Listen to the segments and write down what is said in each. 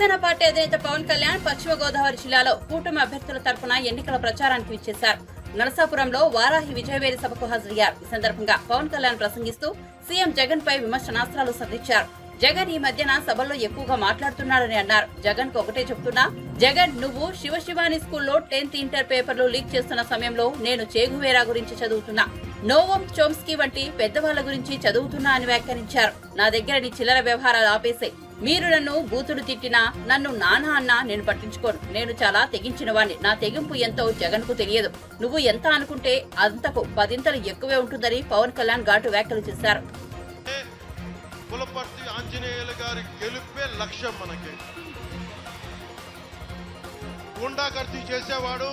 Janasena party అధినేత పవన్ కళ్యాణ్ పశ్చిమ గోదావరి జిల్లాలో కూటమి అభ్యర్థుల తరపున ఎన్నికల ప్రచారానికి విచ్చేశారు. నరసాపురంలో వారాహి విజయవేరి సభకు హాజరయ్యారు. ఈ సందర్భంగా పవన్ కళ్యాణ్ ప్రసంగిస్తూ సీఎం జగన్ పై విమర్శనాస్త్రాలు సంధించారు. జగన్ ఈ మధ్యన సభల్లో ఎక్కువగా మాట్లాడుతున్నాడని అన్నారు. జగన్ కు ఒకటే చెప్తున్నా, జగన్ నువ్వు శివశివాని స్కూల్లో 10th ఇంటర్ పేపర్లు లీక్ చేస్తున్న సమయంలో నేను చేగువేరా గురించి చదువుతున్నా, నోవోమ్ చోమ్స్కీ వంటి పెద్దవాళ్ల గురించి చదువుతున్నా అని వ్యాఖ్యానించారు. నా దగ్గర నీ చిల్లర వ్యవహారాలు ఆపేసే. మీరు నన్ను బూతులు తిట్టినా, నన్ను నానా అన్నా నేను పట్టించుకోను. నేను చాలా తెగించిన వాణ్ణి. నా తెగింపు ఎంతో జగన్ కు తెలియదు. నువ్వు ఎంత అనుకుంటే అంతకు 10 ఎక్కువే ఉంటుందని పవన్ కళ్యాణ్ ఘాటు వ్యాఖ్యలు చేశారు. పులపర్తి ఆంజనేయులు గారి గెలుపే లక్ష్యం. మనకి గుండాగర్దీ చేసేవాడు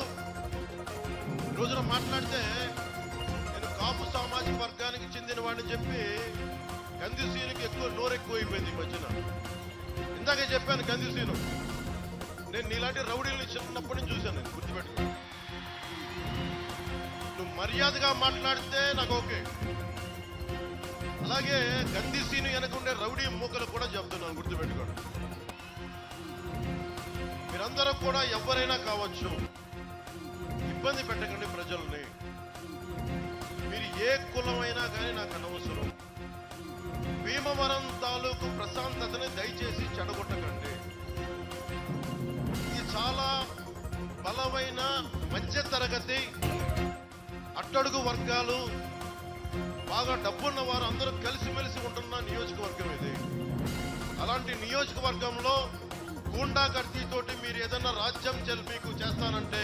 రోజున మాట్లాడితే నేను కాపు సామాజిక వర్గానికి చెందిన వాడిని చెప్పి గంధిసీనుకి నోరెక్కువ అయిపోయింది ఈ మధ్యన. ఇందాకే చెప్పాను గంధిసీను, నేను నీలాంటి రౌడీలను చిన్నప్పటి నుంచి చూశాను. నేను గుర్తుపెట్టుకో, నువ్వు మర్యాదగా మాట్లాడితే నాకు ఓకే. అలాగే గంధిసీను వెనకుండే రౌడీ మూకలు కూడా చెప్తున్నాను, గుర్తుపెట్టుకోండి. మీరందరూ కూడా ఎవరైనా కావచ్చు, ఇబ్బంది పెట్టకండి ప్రజల్ని. మీరు ఏ కులమైనా కానీ నాకు అనవసరం. భీమవరం తాలూకు ప్రశాంతతని దయచేసి చెడగొట్టకండి. ఇది చాలా బలమైన మధ్య తరగతి అట్టడుగు వర్గాలు, బాగా డబ్బున్న వారు అందరూ కలిసిమెలిసి ఉంటున్న నియోజకవర్గం ఇది. అలాంటి నియోజకవర్గంలో గూండాగర్దీతోటి మీరు ఏదన్నా రాజ్యం మీకు చేస్తానంటే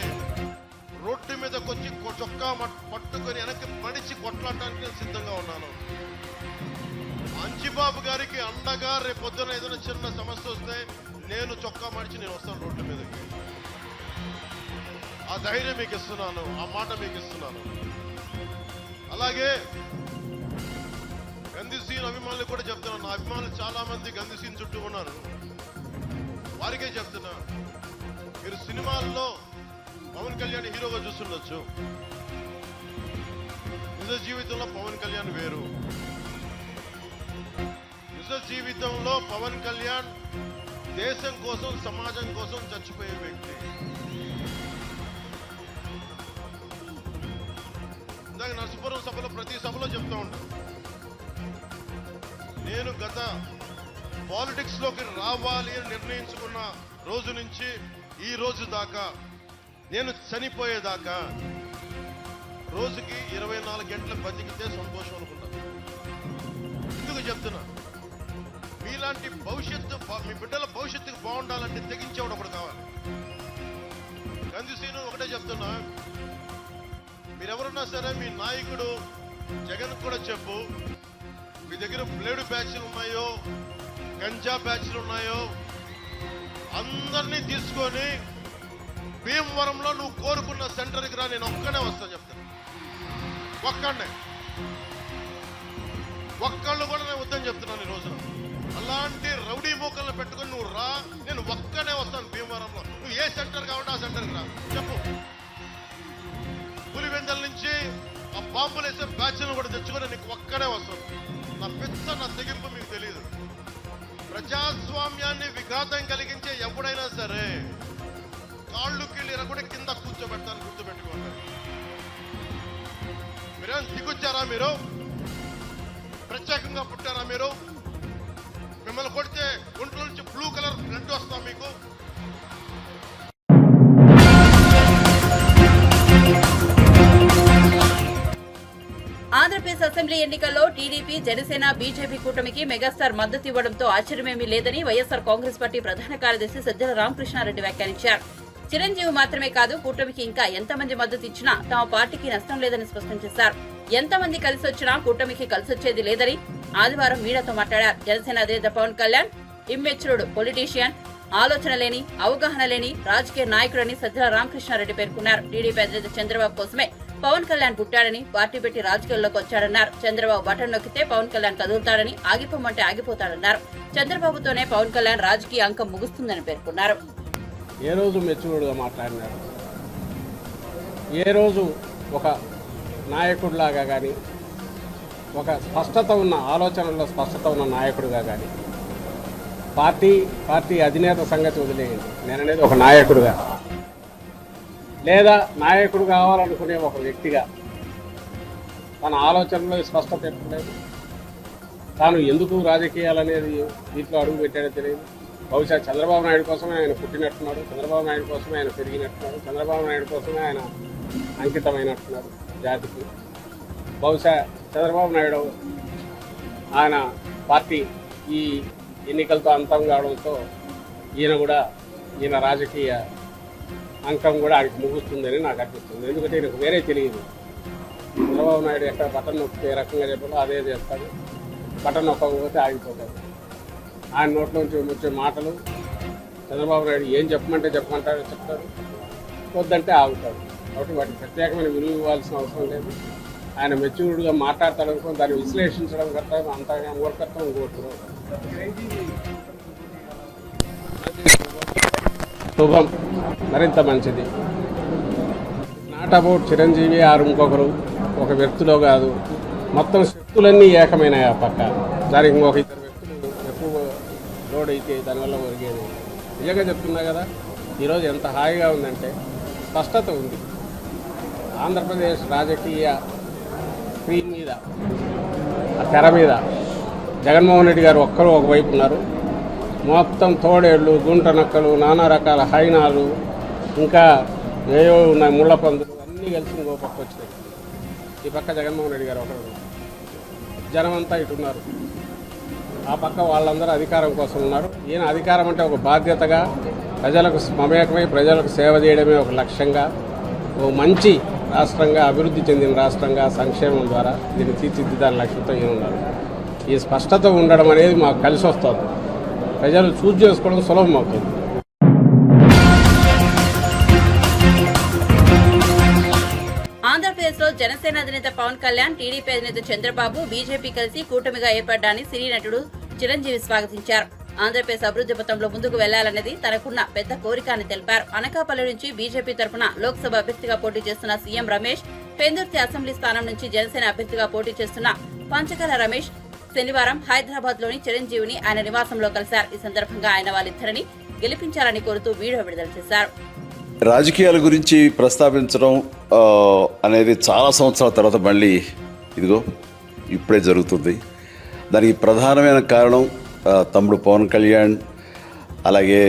రోడ్డు మీదకి వచ్చి చొక్కా పట్టుకొని వెనక్కి పడిచి కొట్లాడటానికి నేను సిద్ధంగా ఉన్నాను. అంజిబాబు గారికి అండగా రేపొద్దున ఏదైనా చిన్న సమస్య వస్తే నేను చొక్కా మడిచి నేను వస్తాను రోడ్డు మీదకి. ఆ ధైర్యం మీకు ఇస్తున్నాను, ఆ మాట మీకు ఇస్తున్నాను. అలాగే గంధిసీన్ అభిమానులు కూడా చెప్తున్నాను. నా అభిమానులు చాలా మంది గంధిసీన్ చుట్టూ ఉన్నారు. వారికే చెప్తున్నా, మీరు సినిమాల్లో పవన్ కళ్యాణ్ హీరోగా చూస్తుండొచ్చు, నిజ జీవితంలో పవన్ కళ్యాణ్ వేరు. నిజ జీవితంలో పవన్ కళ్యాణ్ దేశం కోసం, సమాజం కోసం చచ్చిపోయే వ్యక్తి. ఇందాక నరసాపురం సభలో ప్రతి సభలో చెప్తూ ఉంటాను, నేను గత పాలిటిక్స్ లోకి రావాలి అని నిర్ణయించుకున్న రోజు నుంచి ఈ రోజు దాకా, నేను చనిపోయేదాకా రోజుకి 24 గంటలు బతికితే సంతోషం అనుకుంటాను. ఎందుకు చెప్తున్నా, మీలాంటి భవిష్యత్తు, మీ బిడ్డల భవిష్యత్తుకు బాగుండాలంటే తెగించేవాడు ఒకడు కావాలి. గంధిసీను ఒకటే చెప్తున్నా, మీరెవరున్నా సరే మీ నాయకుడు జగన్ కూడా చెప్పు, మీ దగ్గర బ్లేడు బ్యాచ్లు ఉన్నాయో, గంజా బ్యాచ్లు ఉన్నాయో, అందరినీ తీసుకొని భీమవరంలో నువ్వు కోరుకున్న సెంటర్కి రా, నేను ఒక్కనే వస్తా చెప్తాను. ఒక్కళ్ళు కూడా నేను వద్దని చెప్తున్నాను ఈ రోజున. అలాంటి రౌడీ మూకలను పెట్టుకొని నువ్వు రా, నేను ఒక్కనే వస్తాను భీమవరంలో. నువ్వు ఏ సెంటర్ కావాలంటే ఆ సెంటర్కి రా చెప్పు. పులివెందల నుంచి ఆ బాంబులు వేసే బ్యాచ్లను కూడా తెచ్చుకొని నీకు ఒక్కడే వస్తాను. నా పెద్ద నా తెగింపు మీకు తెలియదు. ప్రజాస్వామ్యాన్ని విఘాతం కలిగించే ఎవడైనా సరే కాళ్ళు కీళ్ళ కూడా కింద కూర్చోబెడతాను, గుర్తుపెట్టుకోండి. మీరేం దిగుచ్చారా? మీరు ప్రత్యేకంగా పుట్టారా? మీరు మిమ్మల్ని కొడితే ఒంట్లో నుంచి బ్లూ కలర్ బ్లడ్ వస్తాం మీకు. ఆంధ్రప్రదేశ్ అసెంబ్లీ ఎన్నికల్లో టీడీపీ, జనసేన, బీజేపీ కూటమికి మెగాస్టార్ మద్దతు ఇవ్వడంతో ఆశ్చర్యమేమీ లేదని వైఎస్సార్ కాంగ్రెస్ పార్టీ ప్రధాన కార్యదర్శి సజ్జల రామకృష్ణారెడ్డి వ్యాఖ్యానించారు. చిరంజీవి మాత్రమే కాదు, కూటమికి ఇంకా ఎంతమంది మద్దతు ఇచ్చినా తమ పార్టీకి నష్టం లేదని స్పష్టం చేశారు. ఎంతమంది కలిసి వచ్చినా కూటమికి కలిసొచ్చేది లేదని ఆదివారం మీడియాతో మాట్లాడారు. జనసేన అధినేత పవన్ కళ్యాణ్ ఇమ్మెచ్యూర్డ్ పొలిటీషియన్, ఆలోచన లేని, అవగాహన లేని రాజకీయ నాయకుడని సజ్జల రామకృష్ణారెడ్డి పేర్కొన్నారు. టీడీపీ అధినేత చంద్రబాబు కోసమే పవన్ కళ్యాణ్ పుట్టాడని, పార్టీ పెట్టి రాజకీయాల్లోకి వచ్చాడన్నారు. చంద్రబాబు బటన్ నొక్కితే పవన్ కళ్యాణ్ కదులుతాడని, ఆగిపోమంటే ఆగిపోతాడన్నారు. చంద్రబాబుతోనే పవన్ కళ్యాణ్ రాజకీయ అంకం ముగుస్తుందని పేర్కొన్నారు. ఏ రోజు మెచ్యూర్డ్గా మాట్లాడినారు, ఏ రోజు ఒక నాయకుడిలాగా కానీ, ఒక స్పష్టత ఉన్న ఆలోచనల్లో స్పష్టత ఉన్న నాయకుడిగా కానీ పార్టీ అధినేత సంగతి వదిలేయండి. నేననేది ఒక నాయకుడుగా, లేదా నాయకుడు కావాలనుకునే ఒక వ్యక్తిగా తన ఆలోచనలో స్పష్టత ఎక్కలేదు. తాను ఎందుకు రాజకీయాలనేది దీంట్లో అడుగు పెట్టాడో తెలియదు. బహుశా చంద్రబాబు నాయుడు కోసమే ఆయన పుట్టినట్టున్నాడు, చంద్రబాబు నాయుడు కోసమే ఆయన పెరిగినట్టున్నాడు, చంద్రబాబు నాయుడు కోసమే ఆయన అంకితమైనట్టున్నాడు జాతికి. బహుశా చంద్రబాబు నాయుడు ఆయన పార్టీ ఈ ఎన్నికలతో అంతం కావడంతో ఈయన రాజకీయ అంకం కూడా ఆడికి ముగుస్తుందని నాకు అనిపిస్తుంది. ఎందుకంటే ఈయనకు వేరే తెలియదు. చంద్రబాబు నాయుడు ఎక్కడ బటన్ నొక్కితే ఏ రకంగా చెప్పాలో అదే చేస్తాడు, బటన్ నొక్కకపోతే ఆగిపోతాడు. ఆయన నోట్లోంచి వచ్చే మాటలు చంద్రబాబు నాయుడు ఏం చెప్పమంటాడో చెప్తాడు, వద్దంటే ఆగుతాడు. కాబట్టి వాటికి ప్రత్యేకమైన విలువ ఇవ్వాల్సిన అవసరం లేదు. ఆయన మెచ్యూర్డ్గా మాట్లాడతాడనుకో దాన్ని విశ్లేషించడం కర్తవ్యం, అంతగా మూర్ఖత్వం ఇంకోటి. శుభం, మరింత మంచిది. నాట్ అబౌట్ చిరంజీవి ఆరు ఇంకొకరు ఒక వ్యక్తిలో కాదు, మొత్తం శక్తులన్నీ ఏకమైనాయి. ఆ పక్క దానికి ఇంకొక ఇద్దరు వ్యక్తులు ఎక్కువ లోడ్ అయితే దానివల్ల ఒరిగేది. నిజంగా చెప్తున్నా కదా, ఈరోజు ఎంత హాయిగా ఉందంటే స్పష్టత ఉంది. ఆంధ్రప్రదేశ్ రాజకీయ స్క్రీన్ మీద, ఆ తెర మీద జగన్మోహన్ రెడ్డి గారు ఒక్కరు ఒకవైపు ఉన్నారు. మొత్తం తోడేళ్ళు, గుంట నక్కలు, నానా రకాల హైనాలు, ఇంకా ఏవో ఉన్నాయి ముళ్ళ పందులు అన్నీ కలిసి ఇంకో పక్క వచ్చినాయి. ఈ పక్క జగన్మోహన్ రెడ్డి గారు ఒకరు, జనమంతా ఇటున్నారు. ఆ పక్క వాళ్ళందరూ అధికారం కోసం ఉన్నారు. ఈయన అధికారం అంటే ఒక బాధ్యతగా ప్రజలకు మమేకమై ప్రజలకు సేవ చేయడమే ఒక లక్ష్యంగా, ఓ మంచి రాష్ట్రంగా, అభివృద్ధి చెందిన రాష్ట్రంగా సంక్షేమం ద్వారా దీన్ని తీర్చిదిద్దాలని లక్ష్యంతో ఈయన ఉన్నారు. ఈ స్పష్టత ఉండడం అనేది మాకు కలిసి వస్తుంది. ప్రజలు చూజ్ చేసుకోవడం సులభం అవుతుంది. ఆంధ్రప్రదేశ్లో జనసేన అధినేత పవన్ కళ్యాణ్, టీడీపీ అధినేత చంద్రబాబు, బీజేపీ కలిసి కూటమిగా ఏర్పడ్డాన్ని సినీ నటుడు చిరంజీవి స్వాగతించారు. ఆంధ్రప్రదేశ్ అభివృద్ధి పథంలో ముందుకు వెళ్లాలన్నది తనకున్న పెద్ద కోరిక అని తెలిపారు. అనకాపల్లి నుంచి బీజేపీ తరఫున లోక్సభ అభ్యర్థిగా పోటీ చేస్తున్న సీఎం రమేష్, పెందుర్తి అసెంబ్లీ స్థానం నుంచి జనసేన అభ్యర్థిగా పోటీ చేస్తున్న పంచకల రమేష్ శనివారం హైదరాబాద్ లోని చిరంజీవిని ఆయన నివాసంలో కలిశారు. ఈ సందర్భంగా ఆయన వాళ్ళిద్దరిని గెలిపించాలని కోరుతూ వీడియో విడుదల చేశారు. రాజకీయాల గురించి ప్రస్తావించడం అనేది చాలా సంవత్సరాల తర్వాత మళ్ళీ ఇదిగో ఇప్పుడే జరుగుతుంది. దానికి ప్రధానమైన కారణం తమ్ముడు పవన్ కళ్యాణ్, అలాగే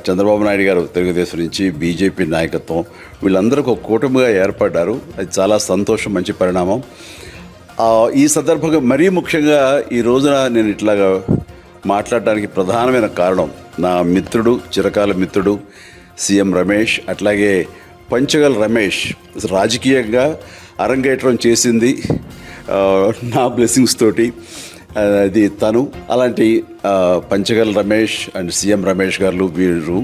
చంద్రబాబు నాయుడు గారు తెలుగుదేశం నుంచి బీజేపీ నాయకత్వం, వీళ్ళందరూ ఒక కూటమిగా ఏర్పడ్డారు. అది చాలా సంతోషం, మంచి పరిణామం. ఈ సందర్భంగా మరీ ముఖ్యంగా ఈ రోజున నేను ఇట్లాగా మాట్లాడడానికి ప్రధానమైన కారణం నా మిత్రుడు, చిరకాల మిత్రుడు సీఎం రమేష్, అట్లాగే పంచగల్ రమేష్ రాజకీయంగా అరంగేట్రం చేసింది నా బ్లెస్సింగ్స్ తోటి. అది తను. అలాంటి పంచగల్ రమేష్ అండ్ సీఎం రమేష్ గారు వీరు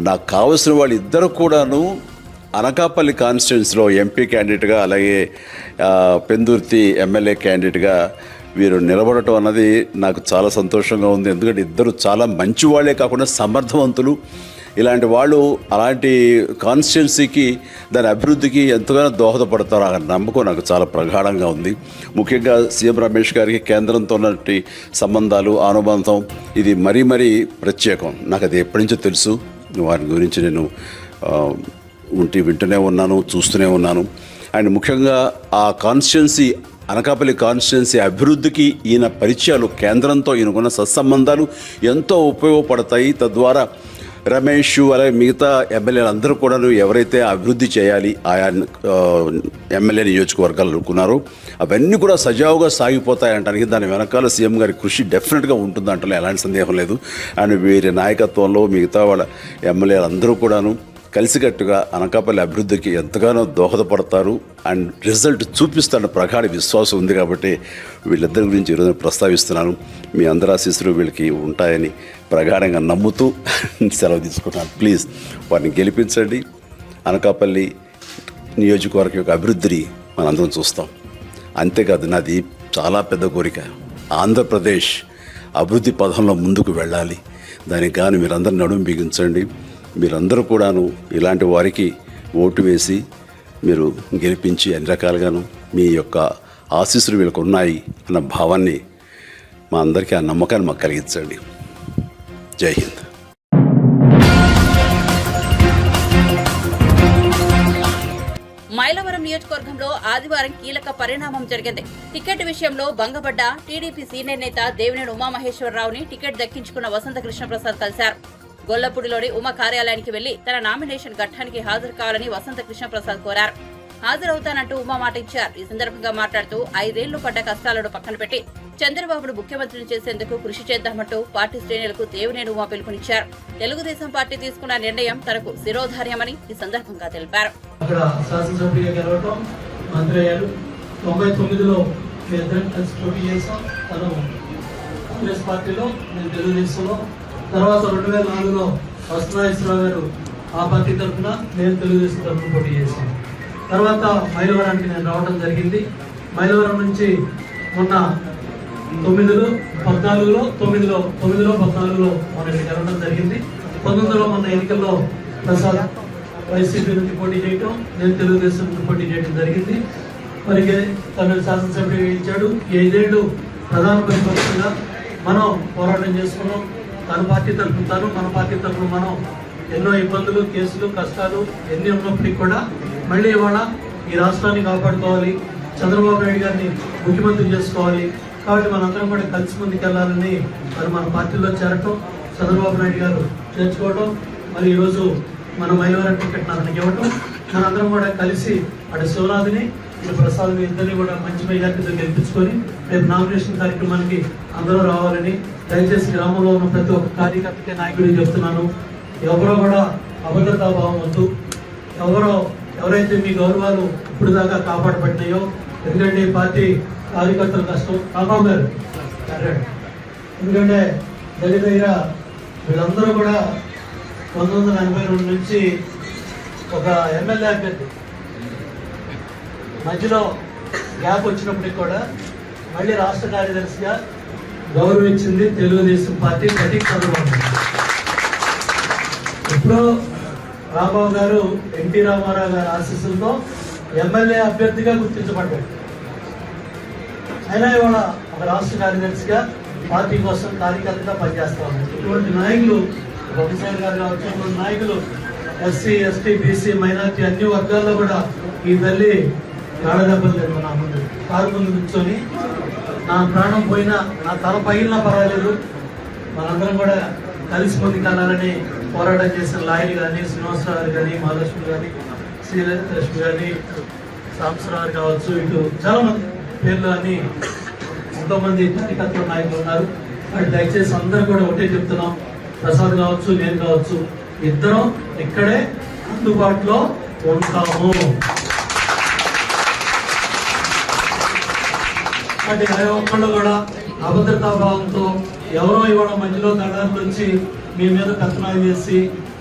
నాకు కావలసిన వాళ్ళు ఇద్దరు కూడాను అనకాపల్లి కాన్స్టిట్యున్సీలో ఎంపీ క్యాండిడేట్గా, అలాగే పెందుర్తి ఎమ్మెల్యే క్యాండిడేట్గా వీరు నిలబడటం అన్నది నాకు చాలా సంతోషంగా ఉంది. ఎందుకంటే ఇద్దరు చాలా మంచి వాళ్ళే కాకుండా సమర్థవంతులు. ఇలాంటి వాళ్ళు అలాంటి కాన్స్టిట్యున్సీకి, దాని అభివృద్ధికి ఎంతగానో దోహదపడతారు అనే నమ్మకం నాకు చాలా ప్రగాఢంగా ఉంది. ముఖ్యంగా సీఎం రమేష్ గారికి కేంద్రంతో ఉన్నటువంటి సంబంధాలు, అనుబంధం ఇది మరీ మరీ ప్రత్యేకం. నాకు అది ఎప్పటి నుంచో తెలుసు. వారి గురించి నేను వింటూనే ఉన్నాను, చూస్తూనే ఉన్నాను. అండ్ ముఖ్యంగా ఆ కాన్స్టిట్యున్సీ, అనకాపల్లి కాన్స్టిట్యున్సీ అభివృద్ధికి ఈయన పరిచయాలు, కేంద్రంతో ఈయనకున్న సత్సంబంధాలు ఎంతో ఉపయోగపడతాయి. తద్వారా రమేష్ అలాగే మిగతా ఎమ్మెల్యేలు అందరూ కూడా ఎవరైతే అభివృద్ధి చేయాలి ఆయా ఎమ్మెల్యే నియోజకవర్గాలు అనుకున్నారో అవన్నీ కూడా సజావుగా సాగిపోతాయంటానికి దాని వెనకాల సీఎం గారి కృషి డెఫినెట్గా ఉంటుందంటే ఎలాంటి సందేహం లేదు. అండ్ వీరి నాయకత్వంలో మిగతా వాళ్ళ ఎమ్మెల్యేలు అందరూ కూడాను కలిసికట్టుగా అనకాపల్లి అభివృద్ధికి ఎంతగానో దోహదపడతారు అండ్ రిజల్ట్ చూపిస్తారన్న ప్రగాఢ విశ్వాసం ఉంది. కాబట్టి వీళ్ళిద్దరి గురించి ఈరోజు ప్రస్తావిస్తున్నాను. మీ అందరి ఆశీస్సులు వీళ్ళకి ఉంటాయని ప్రగాఢంగా నమ్ముతూ సెలవు తీసుకుంటున్నాను. ప్లీజ్ వారిని గెలిపించండి. అనకాపల్లి నియోజకవర్గం యొక్క అభివృద్ధిని మనందరం చూస్తాం. అంతేకాదు నాది చాలా పెద్ద కోరిక, ఆంధ్రప్రదేశ్ అభివృద్ధి పథంలో ముందుకు వెళ్ళాలి. దానికి కానీ మీరందరూ నడుము బిగించండి. మీరందరూ కూడాను ఇలాంటి వారికి ఓటు వేసి మీరు గెలిపించి అన్ని రకాలుగాను మీ యొక్క ఆశీస్సులు వీళ్ళకు ఉన్నాయి అన్న భావాన్ని మా అందరికీ, ఆ నమ్మకాన్ని మాకు కలిగించండి. జై హింద్. మైలవరం నియోజకవర్గంలో ఆదివారం కీలక పరిణామం జరిగింది. టికెట్ విషయంలో భంగపడ్డ టీడీపీ సీనియర్ నేత దేవినేని ఉమామహేశ్వరరావుని టికెట్ దక్కించుకున్న వసంత కృష్ణప్రసాద్ కలిశారు. గొల్లపూడిలోని ఉమ కార్యాలయానికి వెళ్లి తన నామినేషన్ ఘట్టానికి హాజరు కావాలని వసంత కృష్ణప్రసాద్ కోరారు. హాజరవుతానంటూ ఉమా మాట ఇచ్చారు. ఈ సందర్భంగా మాట్లాడుతూ 5 ఏళ్లు పడ్డ కష్టాలను పక్కన పెట్టి చంద్రబాబును ముఖ్యమంత్రిని చేసేందుకు కృషి చేద్దామంటూ పార్టీ శ్రేణులకు దేవినేని ఉమా పిలుపునిచ్చారు. తెలుగుదేశం పార్టీ తీసుకున్న నిర్ణయం తనకు శిరోధార్యమని ఈ సందర్భంగా తెలిపారు. అక్కడ శాసనసభ్యుడిగా గెలవటం, మంత్రి అయ్యారు. 99లో మేమిద్దరం కలిసి పోటీ చేసాం. తను కాంగ్రెస్ పార్టీలో, నేను తెలుగుదేశంలో. తర్వాత 2004లో వసంతరావు గారు ఆ పార్టీ తరఫున, నేను తెలుగుదేశం తరఫున పోటీ చేశాను. తర్వాత మైలవరానికి నేను రావడం జరిగింది. మైలవరం నుంచి మొన్న 9లో 14లో మన గెలవడం జరిగింది. 19లో మొన్న ఎన్నికల్లో ప్రసాద్ వైసీపీ నుంచి పోటీ చేయటం, నేను తెలుగుదేశం నుంచి పోటీ చేయడం జరిగింది. మరి తను శాసనసభ్యుడిగా ఇచ్చాడు. 5 ఏళ్ళు ప్రధాన ప్రతిపక్షంగా మనం పోరాటం చేసుకున్నాం. తన పార్టీ తరఫున తను, మన పార్టీ తరఫున మనం ఎన్నో ఇబ్బందులు, కేసులు, కష్టాలు ఎన్ని ఉన్నప్పటికీ కూడా మళ్ళీ ఇవాళ ఈ రాష్ట్రాన్ని కాపాడుకోవాలి, చంద్రబాబు నాయుడు గారిని ముఖ్యమంత్రి చేసుకోవాలి. కాబట్టి మనందరం కూడా కలిసి ముందుకెళ్లాలని మరి మన పార్టీలో చేరటం, చంద్రబాబు నాయుడు గారు చేర్చుకోవడం, మరి ఈరోజు మన మైలవరం టికెట్ నాకు ఇవ్వటం, మనందరం కూడా కలిసి అటు శివనాథ్ని ఇటు ప్రసాద్ ఇద్దరిని కూడా మంచి మెజార్టీతో గెలిపించుకొని రేపు నామినేషన్ కార్యక్రమానికి అందరూ రావాలని దయచేసి గ్రామంలో ఉన్న ప్రతి ఒక్క కార్యకర్తకి, నాయకుడికి చెప్తున్నాను. ఎవరో కూడా అభద్రతా భావం వద్దు. ఎవరైతే మీ గౌరవాలు ఇప్పుడు దాకా కాపాడబడినాయో, ఎందుకంటే ఈ పార్టీ కార్యకర్తల కష్టం కాపాడారు. ఎందుకంటే దగ్గర వీళ్ళందరూ కూడా 1982 నుంచి ఒక ఎమ్మెల్యే అభ్యర్థి మధ్యలో గ్యాప్ వచ్చినప్పటికి కూడా మళ్ళీ రాష్ట్ర కార్యదర్శిగా గౌరవించింది తెలుగుదేశం పార్టీ, ప్రతీక్ చంద్రబాబు. ఇప్పుడు రాంబాబు గారు, ఎన్టీ రామారావు గారి ఆశీస్సులతో ఎమ్మెల్యే అభ్యర్థిగా గుర్తించబడ్డాడు. అయినా ఇవాళ ఒక రాష్ట్ర కార్యదర్శిగా పార్టీ కోసం కార్యకర్తగా పనిచేస్తా ఉన్నారు. ఇటువంటి నాయకులు ప్రొఫెసర్ గారు కావచ్చు, ఇటువంటి నాయకులు ఎస్సీ, ఎస్టీ, బీసీ, మైనార్టీ అన్ని వర్గాల్లో కూడా ఈ తల్లి గాఢదెబ్బలు లేదు. నా ముందు కారు ముందు కూర్చొని నా ప్రాణం పోయినా, నా తల పగిలినా పర్వాలేదు, మనందరం కూడా కలిసి ముందుకెళ్ళాలని పోరాటం చేసిన లాయర్ కానీ, శ్రీనివాసరావు గారు కానీ, మహాలక్ష్మి కానీ, శ్రీలక్ష్మి కానీ, సాంబశివరావు కావచ్చు, ఇటు చాలా మంది పేర్లు అని ఎంతోమంది కార్యకర్తల నాయకులు ఉన్నారు. వాటి దయచేసి అందరూ కూడా ఒకటే చెప్తున్నాం, ప్రసాద్ కావచ్చు, నేను కావచ్చు, ఇద్దరం ఇక్కడే అందుబాటులో ఉంటాము. అంటే ఒక్కళ్ళు కూడా అభద్రతా భావంతో ఎవరో ఇవాళ మధ్యలో తడారులు వచ్చి మీ మీద పెత్తనాలు చేసి,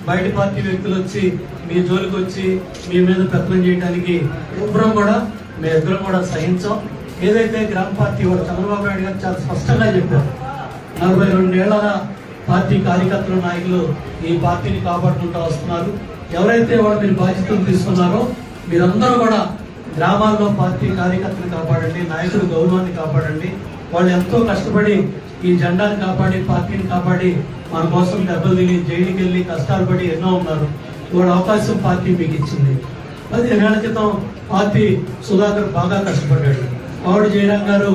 బయట పార్టీ వ్యక్తులు వచ్చి మీ జోలికి వచ్చి మీ మీద పెత్తనం చేయడానికి మేమిద్దరం కూడా సహించాం. ఏదైతే గ్రామ పార్టీ వాడు చంద్రబాబు నాయుడు గారు చాలా స్పష్టంగా చెప్పారు, 42 ఏళ్ల పార్టీ కార్యకర్తల నాయకులు ఈ పార్టీని కాపాడుకుంటూ వస్తున్నారు. ఎవరైతే వాళ్ళు మీరు బాధ్యతలు తీసుకున్నారో మీరందరూ కూడా గ్రామాల్లో పార్టీ కార్యకర్తలు కాపాడండి, నాయకుల గౌరవాన్ని కాపాడండి. వాళ్ళు ఎంతో కష్టపడి ఈ జెండాని కాపాడి, పార్టీని కాపాడి మన కోసం దెబ్బలు తిని జైలుకి వెళ్ళి కష్టాలు పడి ఎన్నో ఉన్నారు. ఇవాళ అవకాశం పార్టీ మీకు ఇచ్చింది. 15 ఏళ్ల క్రితం పార్టీ సుధాకర్ బాగా కష్టపడ్డాడు. పౌడి జయరాం గారు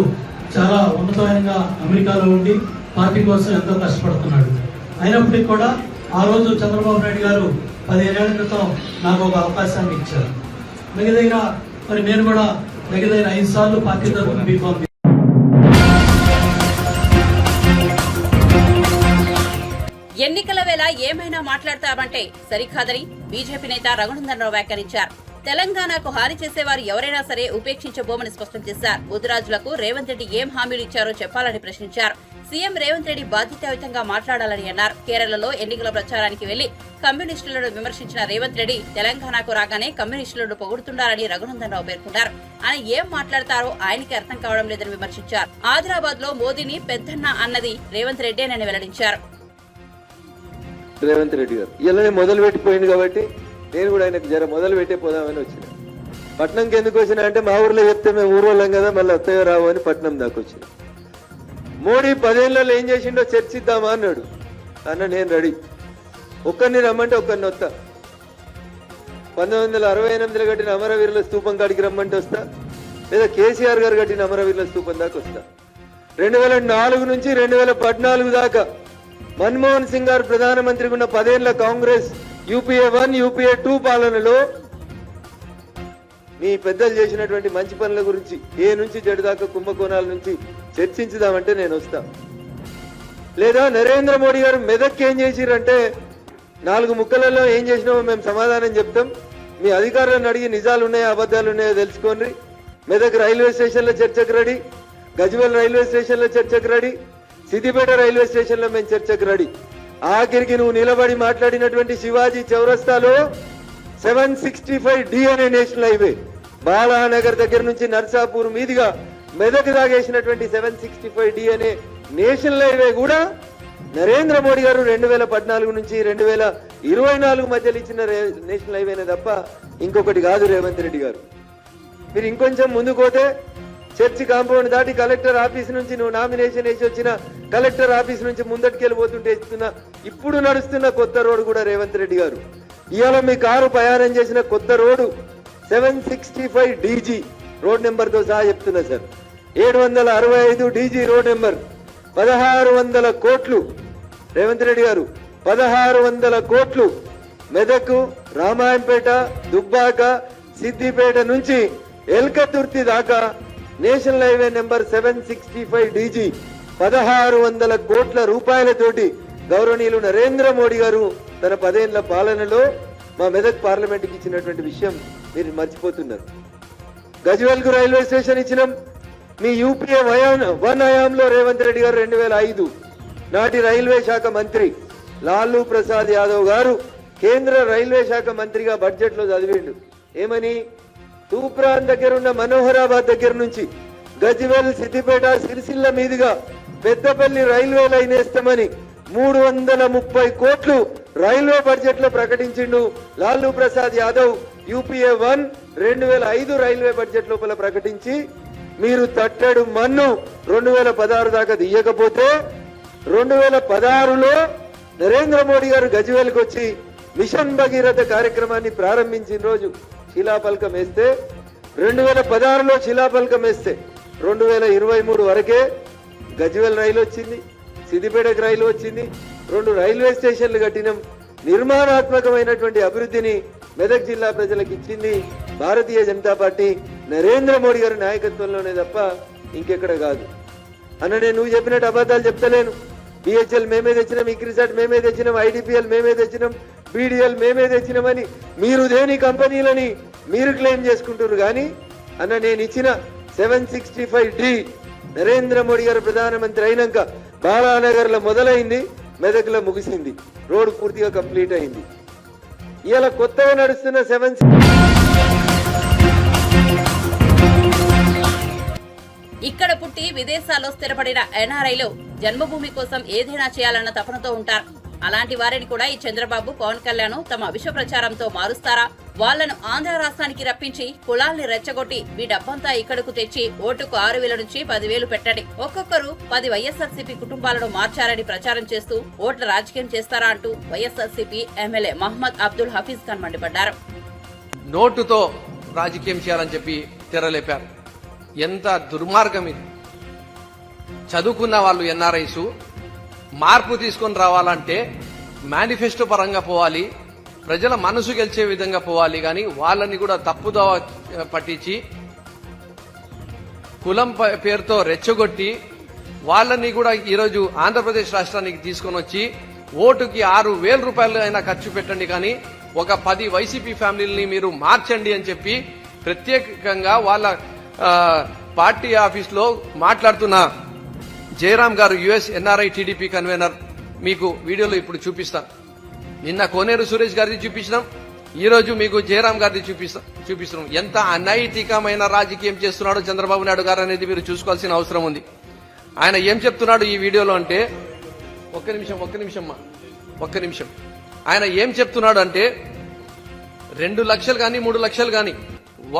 చాలా ఉన్నతమైన అమెరికాలో ఉండి పార్టీ కోసం ఎంతో కష్టపడుతున్నాడు. అయినప్పటికీ కూడా ఆ రోజు చంద్రబాబు నాయుడు గారు 15 ఏళ్ల క్రితం నాకు ఒక అవకాశాన్ని ఇచ్చారు. మరి నేను కూడా దగ్గర 5 సార్లు పార్టీ తరఫున బీఫామ్. ఎన్నికల వేళ ఏమైనా మాట్లాడతామంటే సరికాదని బీజేపీ నేత రఘునందన్ రావు వ్యాఖ్యానించారు. తెలంగాణకు హాని చేసేవారు ఎవరైనా సరే ఉపేక్షించబోమని స్పష్టం చేశారు. బుద్ధరాజులకు రేవంత్ రెడ్డి ఏం హామీలు ఇచ్చారో చెప్పాలని ప్రశ్నించారు. సీఎం రేవంత్ రెడ్డి బాధ్యతాయుతంగా మాట్లాడాలని అన్నారు. కేరళలో ఎన్నికల ప్రచారానికి వెళ్లి కమ్యూనిస్టులను విమర్శించిన రేవంత్ రెడ్డి తెలంగాణకు రాగానే కమ్యూనిస్టులను పొగుడుతున్నారని రఘునందన్ రావు పేర్కొన్నారు. ఆయన ఏం మాట్లాడతారో ఆయనకి అర్థం కావడం లేదని విమర్శించారు. ఆదిలాబాద్ లో మోదీని పెద్దన్న అన్నది రేవంత్ రెడ్డేనని వెల్లడించారు. రేవంత్ రెడ్డి గారు ఇలానే మొదలు పెట్టిపోయింది కాబట్టి నేను కూడా ఆయనకు మొదలు పెట్టే పోదామని వచ్చిన. పట్నంకి ఎందుకు వచ్చినా అంటే మా ఊర్లో చెప్తే మేము ఊరోళ్ళం కదా, మళ్ళీ వస్తాయో రావు అని పట్నం దాకా వచ్చిన. మోడీ 10 ఏళ్లలో ఏం చేసిండో చర్చిద్దామా అన్నాడు. అన్న నేను రెడీ, ఒక్కరిని రమ్మంటే ఒక్కరిని వస్తా. 1968లో కట్టిన అమరవీరుల స్తూపం కాడికి రమ్మంటే వస్తా, లేదా కేసీఆర్ గారు కట్టిన అమరవీరుల స్తూపం దాకా వస్తా. 2004 నుంచి 2014 దాకా మన్మోహన్ సింగ్ గారు ప్రధానమంత్రిగా ఉన్న 10 ఏళ్ల కాంగ్రెస్ యూపీఏ 1 యూపీఏ 2 పాలనలో మీ పెద్దలు చేసినటువంటి మంచి పనుల గురించి ఏ నుంచి జడు దాకా కుంభకోణాల నుంచి చర్చించుదామంటే నేను వస్తా. లేదా నరేంద్ర మోడీ గారు మెదక్కి ఏం చేసిరంటే 4 ముక్కలలో ఏం చేసినామో మేము సమాధానం చెప్తాం, మీ అధికారులను అడిగి నిజాలు ఉన్నాయో అబద్ధాలు ఉన్నాయో తెలుసుకోండి. మెదక్ రైల్వే స్టేషన్లో చర్చకు రెడీ, గజ్వేల్ రైల్వే స్టేషన్లో చర్చకు రెడీ, సిద్దిపేట రైల్వే స్టేషన్లో మేము చర్చకు రెడీ. ఆఖరికి నువ్వు నిలబడి మాట్లాడినటువంటి శివాజీ చౌరస్తాలో 765D అనే నేషనల్ హైవే బాలానగర్ దగ్గర నుంచి నర్సాపూర్ మీదుగా మెదక్ దాగేసినటువంటి 765D అనే నేషనల్ హైవే కూడా నరేంద్ర మోడీ గారు 2014 నుంచి 2024 మధ్యలో ఇచ్చిన నేషనల్ హైవేనే తప్ప ఇంకొకటి కాదు. రేవంత్ రెడ్డి గారు మీరు ఇంకొంచెం ముందుకు పోతే చర్చి కాంపౌండ్ దాటి కలెక్టర్ ఆఫీస్ నుంచి నువ్వు నామినేషన్ వేసి వచ్చిన కలెక్టర్ ఆఫీస్ నుంచి ముందటికెళ్ళిపోతుంటే ఇప్పుడు నడుస్తున్న కొత్త రోడ్డు కూడా రేవంత్ రెడ్డి గారు ఇవాళ మీ కారు ప్రయాణం చేసిన కొత్త రోడ్డు 765DG రోడ్ నెంబర్తో సహా చెప్తున్నా సార్. 765DG రోడ్ నెంబర్ 1600 కోట్లు. రేవంత్ రెడ్డి గారు 1600 కోట్లు మెదక్, రామాయంపేట, దుబ్బాక, సిద్దిపేట నుంచి ఎల్కతుర్తి దాకా నేషనల్ హైవే నెంబర్ 765DG 1600 కోట్ల రూపాయలతోటి గౌరవనీయులు నరేంద్ర మోడీ గారు తన 10 ఏళ్ల పాలనలో మా మెదక్ పార్లమెంట్కి ఇచ్చినటువంటి విషయం మీరు మర్చిపోతున్నారు. గజ్వేల్కు రైల్వే స్టేషన్ ఇచ్చినాం. మీ యూపీఏ 1 హయాంలో రేవంత్ రెడ్డి గారు 2005 నాటి రైల్వే శాఖ మంత్రి లాలూ ప్రసాద్ యాదవ్ గారు కేంద్ర రైల్వే శాఖ మంత్రిగా బడ్జెట్ లో చదివిండు. ఏమని? తూప్రాన్ దగ్గర ఉన్న మనోహరాబాద్ దగ్గర నుంచి గజ్వేల్, సిద్దిపేట, సిరిసిల్ల మీదుగా పెద్దపల్లి రైల్వే లైన్ వేస్తామని 330 కోట్లు రైల్వే బడ్జెట్ లో ప్రకటించిండు Lalu Prasad Yadav. UPA 1 2005 railway budget లోపల ప్రకటించి మీరు తట్టడు మన్ను 2016 దాకా తీయకపోతే 2016లో నరేంద్ర మోడీ గారు గజ్వేల్కి వచ్చి మిషన్ భగీరథ కార్యక్రమాన్ని ప్రారంభించిన రోజు శిలాఫలకం వేస్తే 2016లో శిలాఫలకం వేస్తే 2023 వరకే గజ్వేల్ రైలు వచ్చింది, సిద్దిపేటకు రైలు వచ్చింది, 2 రైల్వే స్టేషన్లు కట్టినాం. నిర్మాణాత్మకమైనటువంటి అభివృద్ధిని మెదక్ జిల్లా ప్రజలకు ఇచ్చింది భారతీయ జనతా పార్టీ నరేంద్ర మోడీ గారి నాయకత్వంలోనే తప్ప ఇంకెక్కడ కాదు. అన్న నేను నువ్వు చెప్పినట్టు అబద్ధాలు చెప్తలేను. బిహెచ్ఎల్ మేమే తెచ్చినాం, ఇక్రిసాట్ మేమే తెచ్చినాం, ఐడిపిఎల్ మేమే తెచ్చినాం, బీడీఎల్ మేమే తెచ్చినామని మీరు దేని కంపెనీలని మీరు క్లెయిమ్ చేసుకుంటారు. కానీ అన్న నేను ఇచ్చిన 765D నరేంద్ర మోడీ గారు ప్రధానమంత్రి అయినాక బాలానగర్ లో మొదలైంది, మెదక్ లో ముగిసింది, రోడ్ పూర్తిగా కంప్లీట్ అయింది. ఇలా కొత్తగా నడుస్తున్న 7 ఇక్కడ పుట్టి విదేశాల్లో స్థిరపడిన ఎన్ఆర్ఐలు జన్మభూమి కోసం ఏదైనా చేయాలన్న తపనతో ఉంటారు. అలాంటి వారిని కూడా ఈ చంద్రబాబు, పవన్ కళ్యాణ్ తమ విష ప్రచారంతో మారుస్తారా? వాళ్లను ఆంధ్ర రాష్ట్రానికి రప్పించి కులాల్ని రెచ్చగొట్టి మీ డబ్బంతా ఇక్కడకు తెచ్చి ఓటుకు 6,000 నుంచి 10,000 పెట్టండి, ఒక్కొక్కరు 10 వైఎస్ఆర్సీపీ కుటుంబాలను మార్చారని ప్రచారం చేస్తూ ఓట్ల రాజకీయం చేస్తారా అంటూ వైఎస్ఆర్సీపీ ఎమ్మెల్యే మహమ్మద్ అబ్దుల్ హఫీజ్ ఖాన్ మండిపడ్డారు. నోటుతో రాజకీయం చేయాలని చెప్పి తెరలేపారు. ఎంత దుర్మార్గం ఇది! చదువుకున్న వాళ్ళు ఎన్ఆర్ఐస్ మార్పు తీసుకొని రావాలంటే మేనిఫెస్టో పరంగా పోవాలి, ప్రజల మనసు గెలిచే విధంగా పోవాలి. కానీ వాళ్ళని కూడా తప్పుదో పట్టించి కులం పేరుతో రెచ్చగొట్టి వాళ్ళని కూడా ఈరోజు ఆంధ్రప్రదేశ్ రాష్ట్రానికి తీసుకొని వచ్చి ఓటుకి 6,000 రూపాయలు అయినా ఖర్చు పెట్టండి, కానీ ఒక 10 వైసీపీ ఫ్యామిలీని మీరు మార్చండి అని చెప్పి ప్రత్యేకంగా వాళ్ళ పార్టీ ఆఫీస్ లో మాట్లాడుతున్న జయరాం గారు, యుఎస్ ఎన్ఆర్ఐ టీడీపీ కన్వీనర్, మీకు వీడియోలో ఇప్పుడు చూపిస్తాను. నిన్న కోనేరు సురేష్ గారిది చూపించినాం, ఈ రోజు మీకు జయరాం గారిది చూపిస్తున్నాం. ఎంత అనైతికమైన రాజకీయం చేస్తున్నాడో చంద్రబాబు నాయుడు గారు అనేది మీరు చూసుకోవాల్సిన అవసరం ఉంది. ఆయన ఏం చెప్తున్నాడు ఈ వీడియోలో అంటే, ఒక్క నిమిషం ఆయన ఏం చెప్తున్నాడు అంటే 2 లక్షలు కానీ 3 లక్షలు కానీ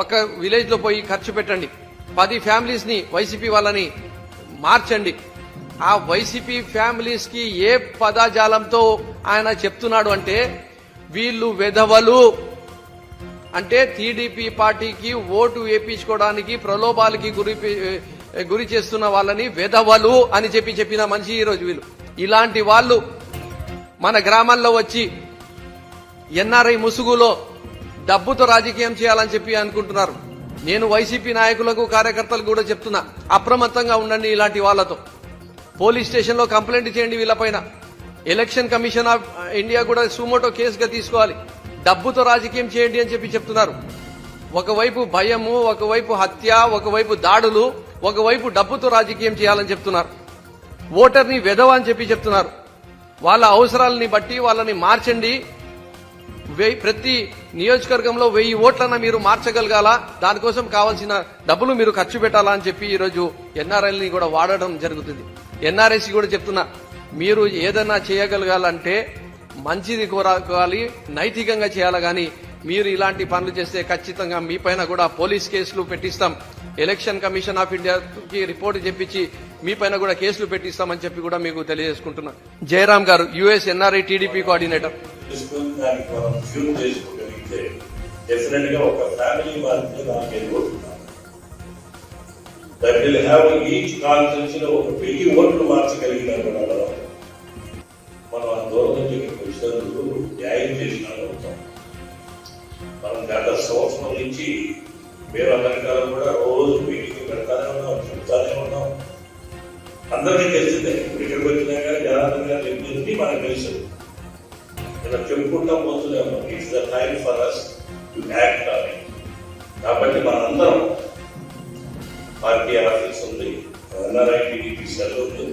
ఒక విలేజ్ లో పోయి ఖర్చు పెట్టండి, 10 ఫ్యామిలీస్ ని వైసీపీ వాళ్ళని మార్చండి, ఆ వైసీపీ ఫ్యామిలీస్ కి ఏ పదజాలంతో ఆయన చెప్తున్నాడు అంటే వీళ్ళు వెధవలు అంటే టీడీపీ పార్టీకి ఓటు వేయించుకోవడానికి ప్రలోభాలకి గురి చేస్తున్న వాళ్ళని వెధవలు అని చెప్పిన మనిషి ఈరోజు వీళ్ళు. ఇలాంటి వాళ్ళు మన గ్రామాల్లో వచ్చి ఎన్ఆర్ఐ ముసుగులో డబ్బుతో రాజకీయం చేయాలని చెప్పి అనుకుంటున్నారు. నేను వైసీపీ నాయకులకు కార్యకర్తలకు కూడా చెప్తున్నా, అప్రమత్తంగా ఉండండి ఇలాంటి వాళ్ళతో. పోలీస్ స్టేషన్లో కంప్లైంట్ చేయండి వీళ్ళపైన. ఎలక్షన్ కమిషన్ ఆఫ్ ఇండియా కూడా సుమోటో కేసుగా తీసుకోవాలి. డబ్బుతో రాజకీయం చేయండి అని చెప్తున్నారు. ఒకవైపు భయము, ఒకవైపు హత్య, ఒకవైపు దాడులు, ఒకవైపు డబ్బుతో రాజకీయం చేయాలని చెప్తున్నారు. ఓటర్ని వెధవ అని చెప్తున్నారు. వాళ్ళ అవసరాలని బట్టి వాళ్ళని మార్చండి. ప్రతి నియోజకవర్గంలో 1000 ఓట్లన్నా మీరు మార్చగలగాల, దానికోసం కావాల్సిన డబ్బులు మీరు ఖర్చు పెట్టాలా అని చెప్పి ఈరోజు ఎన్ఆర్ఐల్ని కూడా వాడడం జరుగుతుంది. ఎన్ఆర్ఐసి కూడా చెప్తున్నా, మీరు ఏదైనా చేయగలగాలంటే మంచిది కోరాలి, నైతికంగా చేయాలి. కానీ మీరు ఇలాంటి పనులు చేస్తే ఖచ్చితంగా మీ పైన కూడా పోలీస్ కేసులు పెట్టిస్తాం. ఎలక్షన్ కమిషన్ ఆఫ్ ఇండియాకి రిపోర్ట్ చెప్పించి మీ పైన కూడా కేసులు పెట్టిస్తామని చెప్పి కూడా మీకు తెలియజేసుకుంటున్నా. జయరాం గారు, యుఎస్ ఎన్ఆర్ఐ టీడీపీ కోఆర్డినేటర్. దానికి మనం ఫ్యూమ్ చేసుకోగలిగితే డెఫినెట్ గా ఒక ఫ్యామిలీ మారితే 4,000 ఓట్లు that will have each constituency లో 1000 ఓట్లు మార్చగలిగినా కూడా మనం ఆ దూరం నుంచి ఇక్కడికి వచ్చినందుకు న్యాయం చేసిన అవుతాం. మనం గత సంవత్సరం నుంచి మీరు అందరికాలం కూడా రోజు మీటింగ్ పెడతానే ఉన్నాం, చెప్తానే ఉన్నాం. అందరికీ తెలిసిందే. ఇక్కడికి వచ్చినా కానీ జనార్దన్ గారు చెప్పింది మనకు తెలుసు. ఇలా చెప్పుకుంటాం పోతున్నాం. It's the time for us to act on it. కాబట్టి మనందరం పార్టీ ఆఫీస్ ఉంది, ఎన్ఆర్ఐ టీడీపీ సెల్ ఉంది,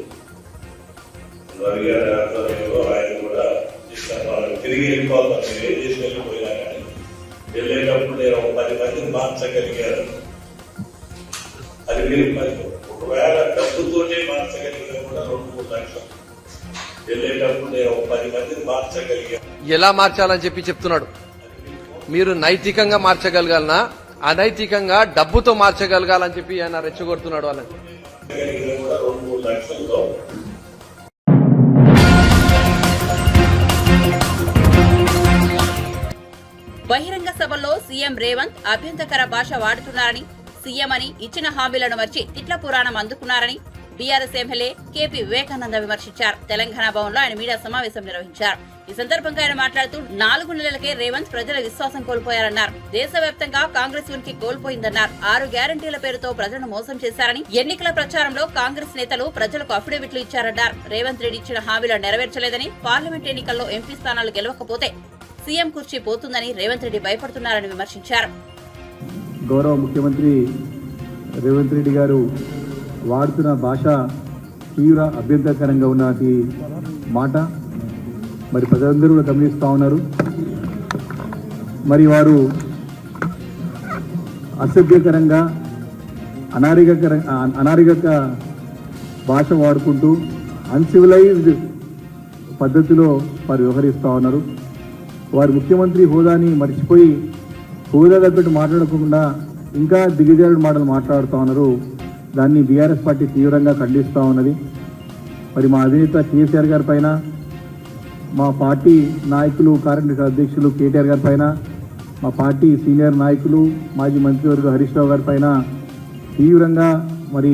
రవి గారి ఆధ్వర్యంలో ఆయన కూడా వాళ్ళకి తిరిగి వెళ్ళిపోతాం. మీరు ఏం చేసి వెళ్ళిపోయినా కానీ వెళ్ళేటప్పుడు నేను 10 మందిని మార్చగలిగాను. అది మీరు ఒకవేళ డబ్బుతోనే మార్చగలిగినా కూడా 2-3 లక్షలు వెళ్ళేటప్పుడు నేను 10 మందిని మార్చగలిగాను. ఎలా మార్చాలని చెప్తున్నాడు. మీరు నైతికంగా మార్చగలగాలనా, అనైతికంగా డబ్బుతో మార్చగలగాలని చెప్పి ఆయన రెచ్చగొడుతున్నాడు వాళ్ళని. కూడా 2-3 లక్షల్లో బహిరంగ సభల్లో సీఎం రేవంత్ అభ్యంతరకర భాష వాడుతున్నారని, సీఎం అని ఇచ్చిన హామీలను మర్చి తిట్ల పురాణం అందుకున్నారని బీఆర్ఎస్ ఎమ్మెల్యే కేపీ వివేకానంద విమర్శించారు. తెలంగాణ భవన్లో ఆయన మీడియా సమావేశం నిర్వహించారు. ఈ సందర్భంగా ఆయన మాట్లాడుతూ 4 నెలలకే రేవంత్ ప్రజల విశ్వాసం కోల్పోయారన్నారు. దేశవ్యాప్తంగా కాంగ్రెస్ ఉనికి కోల్పోయిందన్నారు. 6 గ్యారంటీల పేరుతో ప్రజలను మోసం చేశారని, ఎన్నికల ప్రచారంలో కాంగ్రెస్ నేతలు ప్రజలకు అఫిడవిట్లు ఇచ్చారన్నారు. రేవంత్ రెడ్డి ఇచ్చిన హామీలను నెరవేర్చలేదని, పార్లమెంట్ ఎన్నికల్లో ఎంపీ స్థానాలు గెలవకపోతే సీఎం కుర్చీ పోతుందని రేవంత్ రెడ్డి భయపడుతున్నారని విమర్శించారు. గౌరవ ముఖ్యమంత్రి రేవంత్ రెడ్డి గారు వాడుతున్న భాష తీవ్ర అభ్యంతరకరంగా ఉన్నటి మాట మరి ప్రజలందరూ కూడా గమనిస్తూ ఉన్నారు. మరి వారు అసభ్యకరంగా అనాగరిక భాష వాడుకుంటూ అన్సివిలైజ్డ్ పద్ధతిలో వారు వ్యవహరిస్తూ ఉన్నారు. వారు ముఖ్యమంత్రి హోదాని మర్చిపోయి హోదా తగ్గట్టు మాట్లాడకుండా ఇంకా దిగజారుడు మాటలు మాట్లాడుతూ ఉన్నారు. దాన్ని బీఆర్ఎస్ పార్టీ తీవ్రంగా ఖండిస్తూ ఉన్నది. మరి మా అధినేత కేసీఆర్ గారి పైన, మా పార్టీ నాయకులు కార్యనిర్వాహక అధ్యక్షులు కేటీఆర్ గారి పైన, మా పార్టీ సీనియర్ నాయకులు మాజీ మంత్రివర్గ హరీష్ రావు గారి పైన తీవ్రంగా మరి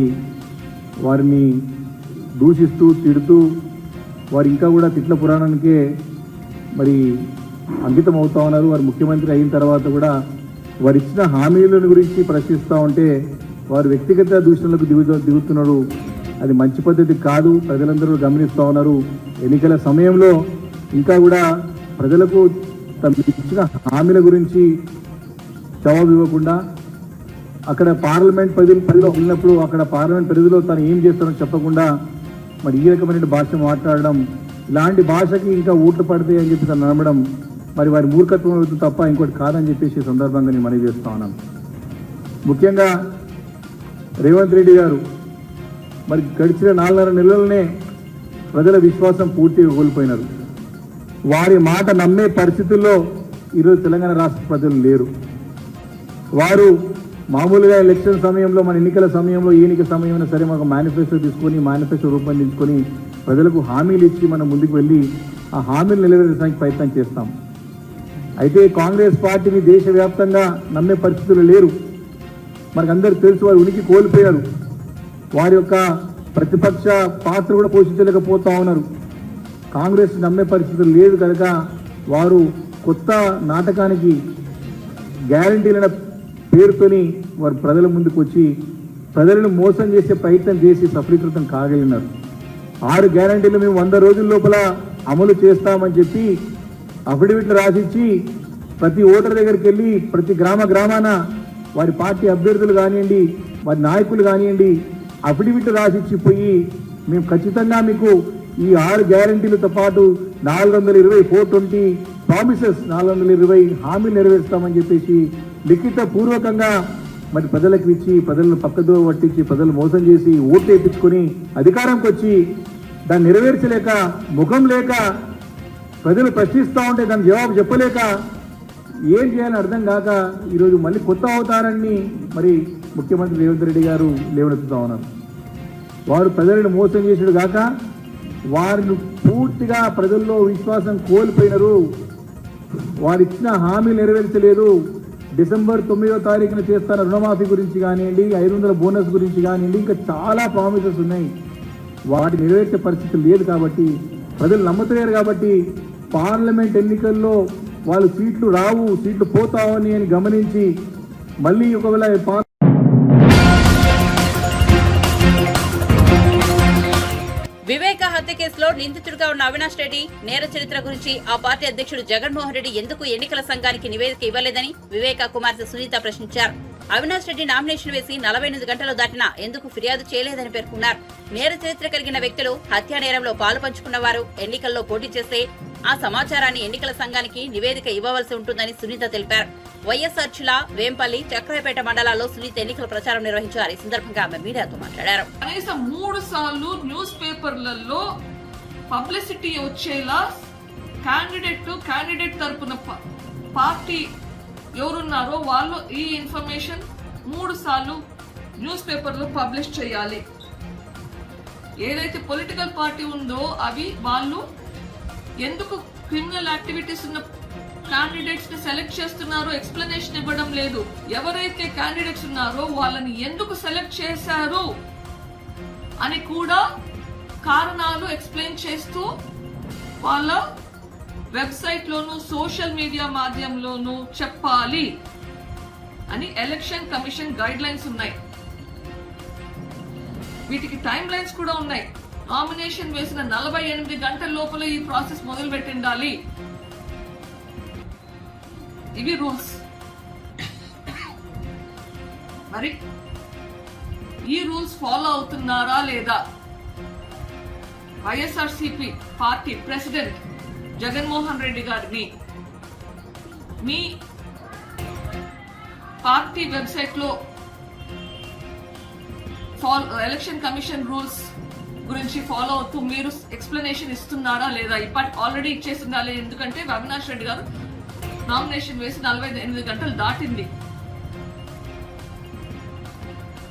వారిని దూషిస్తూ తిడుతూ వారు ఇంకా కూడా తిట్ల పురాణానికే మరి అంకితం అవుతా ఉన్నారు. వారు ముఖ్యమంత్రి అయిన తర్వాత కూడా వారు ఇచ్చిన హామీల గురించి ప్రశ్నిస్తూ ఉంటే వారు వ్యక్తిగత దూషణలకు దిగుతున్నారు. అది మంచి పద్ధతి కాదు. ప్రజలందరూ గమనిస్తూ ఉన్నారు. ఎన్నికల సమయంలో ఇంకా కూడా ప్రజలకు తమ ఇచ్చిన హామీల గురించి జవాబు ఇవ్వకుండా అక్కడ పార్లమెంట్ పరిధిలో వెళ్ళినప్పుడు అక్కడ పార్లమెంట్ పరిధిలో తను ఏం చేస్తారో చెప్పకుండా మరి ఈ రకమైన భాష మాట్లాడడం, ఇలాంటి భాషకి ఇంకా ఓట్లు పడతాయి అని చెప్పి తను నమ్మడం మరి వారి మూర్ఖత్వం అవుతుంది తప్ప ఇంకోటి కాదని చెప్పేసి సందర్భంగా నేను మనవి చేస్తా ఉన్నాను. ముఖ్యంగా రేవంత్ రెడ్డి గారు మరి గడిచిన 4.5 నెలలనే ప్రజల విశ్వాసం పూర్తిగా కోల్పోయినారు. వారి మాట నమ్మే పరిస్థితుల్లో ఈరోజు తెలంగాణ రాష్ట్ర ప్రజలు లేరు. వారు మామూలుగా ఎలక్షన్ సమయంలో మన ఎన్నికల సమయంలో ఎన్నికల సమయంలో సరే మనకు మేనిఫెస్టో తీసుకొని మేనిఫెస్టో రూపొందించుకొని ప్రజలకు హామీలు ఇచ్చి మనం ముందుకు వెళ్ళి ఆ హామీలు నెరవేర్చడానికి ప్రయత్నం చేస్తాం. అయితే కాంగ్రెస్ పార్టీని దేశవ్యాప్తంగా నమ్మే పరిస్థితులు లేరు. మనకందరూ తెలుసు, వారు ఉనికి కోల్పోయారు. వారి యొక్క ప్రతిపక్ష పాత్ర కూడా పోషించలేకపోతా ఉన్నారు. కాంగ్రెస్ నమ్మే పరిస్థితులు లేదు కనుక వారు కొత్త నాటకానికి గ్యారంటీల పేరుతోని వారు ప్రజల ముందుకు వచ్చి ప్రజలను మోసం చేసే ప్రయత్నం చేసి సఫలీకృతం కాగలిగినారు. 6 గ్యారంటీలు మేము 100 రోజుల లోపల అమలు చేస్తామని చెప్పి అఫిడవిట్లు రాసిచ్చి ప్రతి ఓటర్ దగ్గరికి వెళ్ళి ప్రతి గ్రామాన వారి పార్టీ అభ్యర్థులు కానివ్వండి, వారి నాయకులు కానివ్వండి, అఫిడవిట్లు రాసిచ్చి పోయి మేము ఖచ్చితంగా మీకు ఈ 6 గ్యారంటీలతో పాటు 420 420 ప్రామిసెస్ 420 హామీలు నెరవేరుస్తామని చెప్పేసి లిఖిత పూర్వకంగా మరి ప్రజలకు ఇచ్చి ప్రజలను పక్కదో పట్టించి ప్రజలు మోసం చేసి ఓట్లు వేయించుకొని అధికారంకి వచ్చి దాన్ని నెరవేర్చలేక ముఖం లేక ప్రజలు ప్రశ్నిస్తూ ఉంటే దాని జవాబు చెప్పలేక ఏం చేయాలని అర్థం కాక ఈరోజు మళ్ళీ కొత్త అవతారాన్ని మరి ముఖ్యమంత్రి రేవంత్ రెడ్డి గారు లేవనెత్తుతా ఉన్నారు. వారు ప్రజలను మోసం చేసాడు కాక వారిని పూర్తిగా ప్రజల్లో విశ్వాసం కోల్పోయినారు. వారు ఇచ్చిన హామీలు నెరవేర్చలేదు. డిసెంబర్ 9వ తారీఖున చేస్తున్న రుణమాఫీ గురించి కానివ్వండి, 500 బోనస్ గురించి కానివ్వండి, ఇంకా చాలా ప్రామిసెస్ ఉన్నాయి. వాటి నెరవేర్చే పరిస్థితి లేదు కాబట్టి ప్రజలు నమ్ముతలేరు. కాబట్టి పార్లమెంట్ ఎన్నికల్లో వాళ్ళు సీట్లు రావు, సీట్లు పోతావని అని గమనించి మళ్ళీ ఒకవేళ వివేక హత్య కేసులో నిందితుడిగా ఉన్న అవినాష్ రెడ్డి నేర చరిత్ర గురించి ఆ పార్టీ అధ్యక్షుడు జగన్మోహన్ రెడ్డి ఎందుకు ఎన్నికల సంఘానికి నివేదిక ఇవ్వలేదని వివేక కుమార్తె సునీత ప్రశ్నించారు. అవినాష్ రెడ్డి నామినేషన్ వేసి 48 గంటలు దాటినా ఎందుకు ఫిర్యాదు చేయలేదని పేర్కొన్నారు. నేర చరిత్ర కలిగిన వ్యక్తులు హత్యా నేరంలో పాలు పంచుకున్న వారు ఎన్నికల్లో పోటీ చేస్తే ఆ సమాచారాన్ని ఎన్నికల సంఘానికి నివేదిక ఇవ్వవలసి ఉంటుందని సునీత తెలిపారు. వైఎస్ఆర్ జిల్లా వేంపల్లి, చక్రాయపేట మండలాల్లో సునీత ఎన్నికల ప్రచారం నిర్వహించారు. ఈ సందర్భంగా ఆమె మీడియాతో మాట్లాడారు. కనీసం 3 సార్లు న్యూస్ పేపర్లలో పబ్లిసిటీ వచ్చేలా క్యాండిడేట్ తరపున పార్టీ ఎవరున్నారో వాళ్ళు ఈ ఇన్ఫర్మేషన్ 3 సార్లు న్యూస్ పేపర్లో పబ్లిష్ చేయాలి. ఏదైతే పొలిటికల్ పార్టీ ఉందో అవి వాళ్ళు ఎందుకు క్రిమినల్ యాక్టివిటీస్ ఉన్న క్యాండిడేట్స్ ని సెలెక్ట్ చేస్తున్నారో ఎక్స్ప్లెనేషన్ ఇవ్వడం లేదు. ఎవరైతే క్యాండిడేట్స్ ఉన్నారో వాళ్ళని ఎందుకు సెలెక్ట్ చేశారు అని కూడా కారణాలు ఎక్స్ప్లెయిన్ చేస్తూ వాళ్ళ వెబ్సైట్ లోను సోషల్ మీడియా మాధ్యమంలోనూ చెప్పాలి అని ఎలక్షన్ కమిషన్ గైడ్ లైన్స్ ఉన్నాయి. వీటికి టైం లైన్స్ కూడా ఉన్నాయి. నామినేషన్ వేసిన 48 గంటల లోపల ఈ ప్రాసెస్ మొదలు పెట్టిండాలి. ఇవి రూల్స్. మరి ఈ రూల్స్ ఫాలో అవుతున్నారా లేదా? వైఎస్ఆర్సీపీ పార్టీ ప్రెసిడెంట్ జగన్మోహన్ రెడ్డి గారిని మీ పార్టీ వెబ్సైట్ లో ఎలక్షన్ కమిషన్ రూల్స్ గురించి ఫాలో అవుతూ మీరు ఎక్స్ప్లెనేషన్ ఇస్తున్నారా లేదా? ఆల్రెడీ ఇచ్చేసి ఉండాలి. ఎందుకంటే అవినాష్ రెడ్డి గారు నామినేషన్ వేసి 48 గంటలు దాటింది.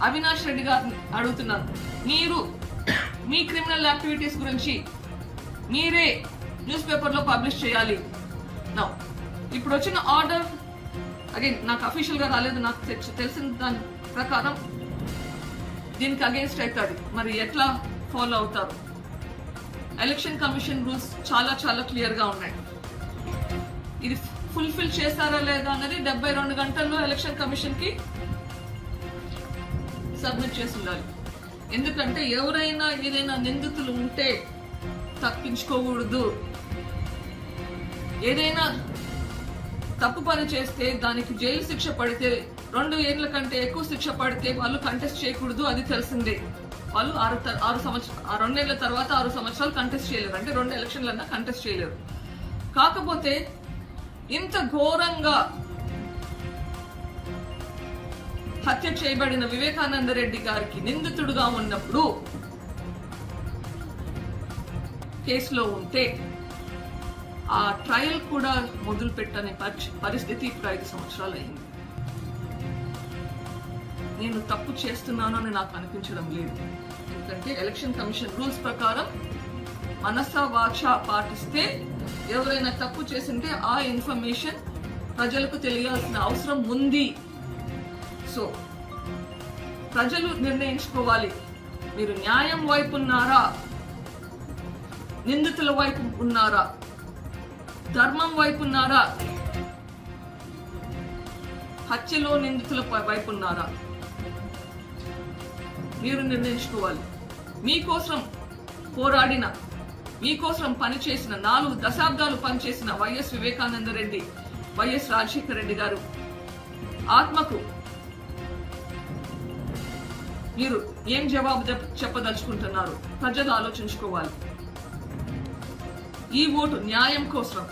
అవినాష్ రెడ్డి గారిని అడుగుతున్నారు, మీరు మీ క్రిమినల్ యాక్టివిటీస్ గురించి మీరే న్యూస్ పేపర్ లో పబ్లిష్ చేయాలి. ఇప్పుడు వచ్చిన ఆర్డర్ అగైన్ నాకు అఫీషియల్ గా రాలేదు. నాకు తెలిసిన దాని ప్రకారం దీనికి అగేన్స్ట్ అవుతుంది. మరి ఎట్లా ఫాలో అవుతారు? ఎలక్షన్ కమిషన్ రూల్స్ చాలా చాలా క్లియర్ గా ఉన్నాయి. ఇది ఫుల్ఫిల్ చేశారా లేదా అన్నది 72 గంటల్లో ఎలక్షన్ కమిషన్ కి సబ్మిట్ చేసి ఉండాలి. ఎందుకంటే ఎవరైనా ఏదైనా నిందితులు ఉంటే తప్పించుకోకూడదు. ఏదైనా తప్పు పని చేస్తే దానికి జైలు శిక్ష పడితే 2 ఏళ్ల కంటే ఎక్కువ శిక్ష పడితే వాళ్ళు కంటెస్ట్ చేయకూడదు. అది తెలిసిందే. వాళ్ళు 2 ఏళ్ల తర్వాత 6 సంవత్సరాలు కంటెస్ట్ చేయలేరు. అంటే 2 ఎలక్షన్లన్నా కంటెస్ట్ చేయలేరు. కాకపోతే ఇంత ఘోరంగా హత్య చేయబడిన వివేకానంద రెడ్డి గారికి నిందితుడుగా ఉన్నప్పుడు కేసులో ఉంటే ఆ ట్రయల్ కూడా మొదలు పెట్టని పరిస్థితి ఇప్పుడు 5 సంవత్సరాలు అయింది. నేను తప్పు చేస్తున్నాను అని నాకు అనిపించడం లేదు. ఎందుకంటే ఎలక్షన్ కమిషన్ రూల్స్ ప్రకారం మనసా వాచ పాటిస్తే ఎవరైనా తప్పు చేసింటే ఆ ఇన్ఫర్మేషన్ ప్రజలకు తెలియాల్సిన అవసరం ఉంది. సో ప్రజలు నిర్ణయించుకోవాలి, మీరు న్యాయం వైపు ఉన్నారా, నిందితుల వైపు ఉన్నారా, ధర్మం వైపు ఉన్నారా, హత్యలో నిందితుల వైపు ఉన్నారా, మీరు నిర్ణయించుకోవాలి. మీకోసం పోరాడిన, మీకోసం పనిచేసిన 4 దశాబ్దాలు పనిచేసిన వైఎస్ వివేకానంద రెడ్డి, వైఎస్ రాజశేఖర రెడ్డి గారు ఆత్మకు మీరు ఏం జవాబు చెప్పదలుచుకుంటున్నారు ప్రజలు ఆలోచించుకోవాలి. ఈ ఓటు న్యాయం కోసం,